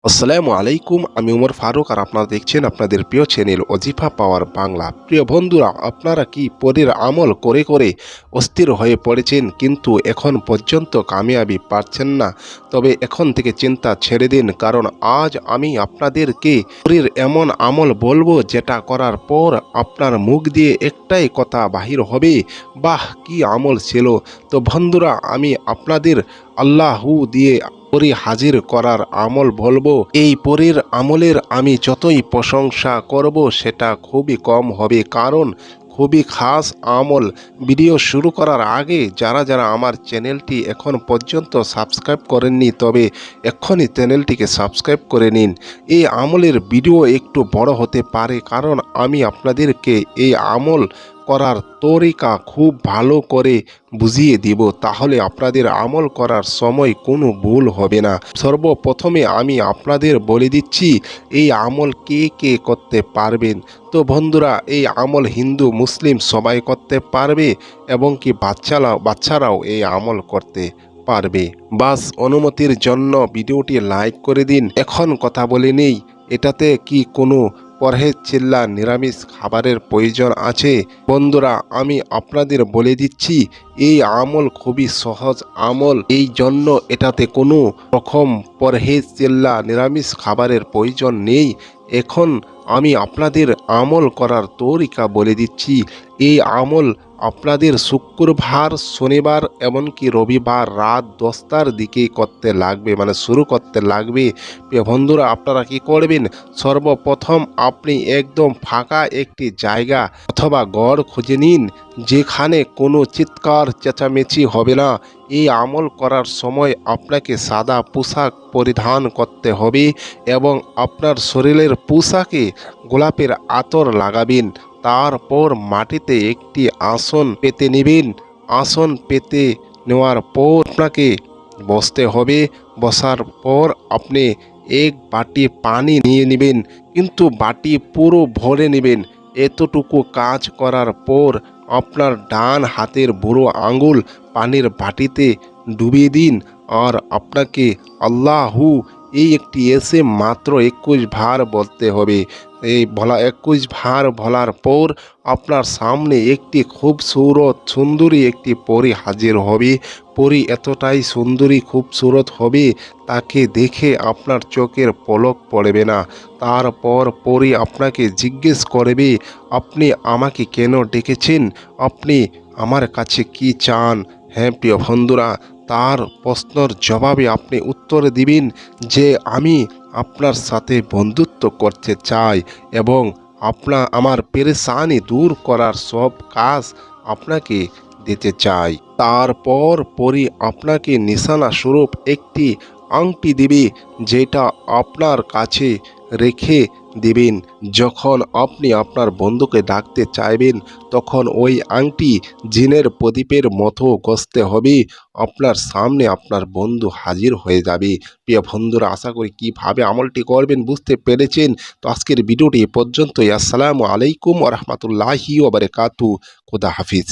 আসসালামু আলাইকুম, আমি উমর ফারুক আর আপনারা দেখছেন আপনাদের প্রিয় চ্যানেল অজিফা পাওয়ার বাংলা। প্রিয় বন্ধুরা, আপনারা কি পরীর আমল করে করে অস্থির হয়ে পড়েছেন কিন্তু এখন পর্যন্ত কামিয়াবি পাচ্ছেন না? তবে এখন থেকে চিন্তা ছেড়ে দিন, কারণ আজ আমি আপনাদেরকে পরীর এমন আমল বলবো যেটা করার পর আপনার মুখ দিয়ে একটাই কথা বাহির হবে, বাহ কি আমল ছিল। তো বন্ধুরা, আমি আপনাদের আল্লাহু দিয়ে পরী হাজির করার আমল বলবো। এই পরীর আমলের আমি যতই প্রশংসা করব সেটা খুবই কম হবে, কারণ খুবই খাস আমল। ভিডিও শুরু করার আগে যারা যারা আমার চ্যানেলটি এখন পর্যন্ত সাবস্ক্রাইব করেননি, তবে এক্ষুনি চ্যানেলটিকে সাবস্ক্রাইব করে নিন। এই আমলের ভিডিও একটু বড় হতে পারে, কারণ আমি আপনাদেরকে এই আমল করার তরিকা খুব ভালো করে বুঝিয়ে দিব, তাহলে আপনাদের আমল করার সময় কোনো ভুল হবে না। সর্বপ্রথমে আমি আপনাদের বলে দিচ্ছি এই আমল কে কে করতে পারবেন। তো বন্ধুরা, এই আমল হিন্দু মুসলিম সবাই করতে পারবে এবং কি বাচ্চারাও এই আমল করতে পারবে। বাস অনুমতির জন্য ভিডিওটি লাইক করে দিন। এখন কথা বলে নেই, এটাতে কি কোনো পরহেজ চিল্লা নিরামিষ খাবারের প্রয়োজন আছে? বন্ধুরা, আমি আপনাদের বলে দিচ্ছি এই আমল খুবই সহজ আমল, এই জন্য এটাতে কোনো রকম পরহেজ চিল্লা নিরামিষ খাবারের প্রয়োজন নেই। এখন আমি আপনাদের আমল করার তরিকা বলে দিচ্ছি। এই আমল আপনাদের শুক্রবার, শনিবার এমনকি রবিবার রাত 10টার দিকে করতে লাগবে, মানে শুরু করতে লাগবে। বন্ধুরা, আপনারা কি করবেন? সর্বপ্রথম আপনি একদম ফাঁকা একটি জায়গা অথবা ঘর খুঁজে নিন, যেখানে কোনো চিৎকার চেঁচামেচি হবে না। এই আমল করার সময় আপনাকে সাদা পোশাক পরিধান করতে হবে এবং আপনার শরীরের পোশাকে গোলাপের আতর লাগাবেন। তারপর মাটিতে একটি আসন পেতে নেবেন। আসন পেতে নেওয়ার পর আপনাকে বসতে হবে। বসার পর আপনি এক বাটি পানি নিয়ে নেবেন, কিন্তু বাটি পুরো ভরে নেবেন। এতটুকু কাজ করার পর আপনার ডান হাতের বুড়ো আঙুল পানির বাটিতে ডুবিয়ে দিন, আর আপনাকে আল্লাহু এই একটি এসে মাত্র 21 বার বলতে হবে। এই 21 বার বলার পর আপনার সামনে একটি খুবসুরত সুন্দরী একটি পরী হাজির হবে। পরী এতটাই সুন্দরী খুবসুরত হবে, তাকে দেখে আপনার চোখের পলক পড়বে না। তারপর পরী আপনাকে জিজ্ঞেস করবে, আপনি আমাকে কেন ডেকেছেন? আপনি আমার কাছে কি চান? হ্যাঁ প্রিয় বন্ধুরা, তার প্রশ্নের জবাবে আপনি উত্তর দিবেন যে আমি আপনার সাথে বন্ধুত্ব করতে চাই এবং আমার পেরেশানি দূর করার সব কাজ আপনাকে দিতে চাই। তারপর পরী আপনাকে নিশানা স্বরূপ একটি আংটি দিবে, যেটা আপনার কাছে রেখে দিবেন। যখন আপনি আপনার বন্ধুকে ডাকতে চাইবেন, তখন ওই আংটি জিনের প্রদীপের মতো গসতে হবে। আপনার সামনে আপনার বন্ধু হাজির হয়ে যাবে। প্রিয় বন্ধুরা, আশা করি কীভাবে আমলটি করবেন বুঝতে পেরেছেন। তো আজকের ভিডিওটি এ পর্যন্তই। আসসালামু আলাইকুম ওয়া রাহমাতুল্লাহি ওয়া বারাকাতুহু। খোদা হাফিজ।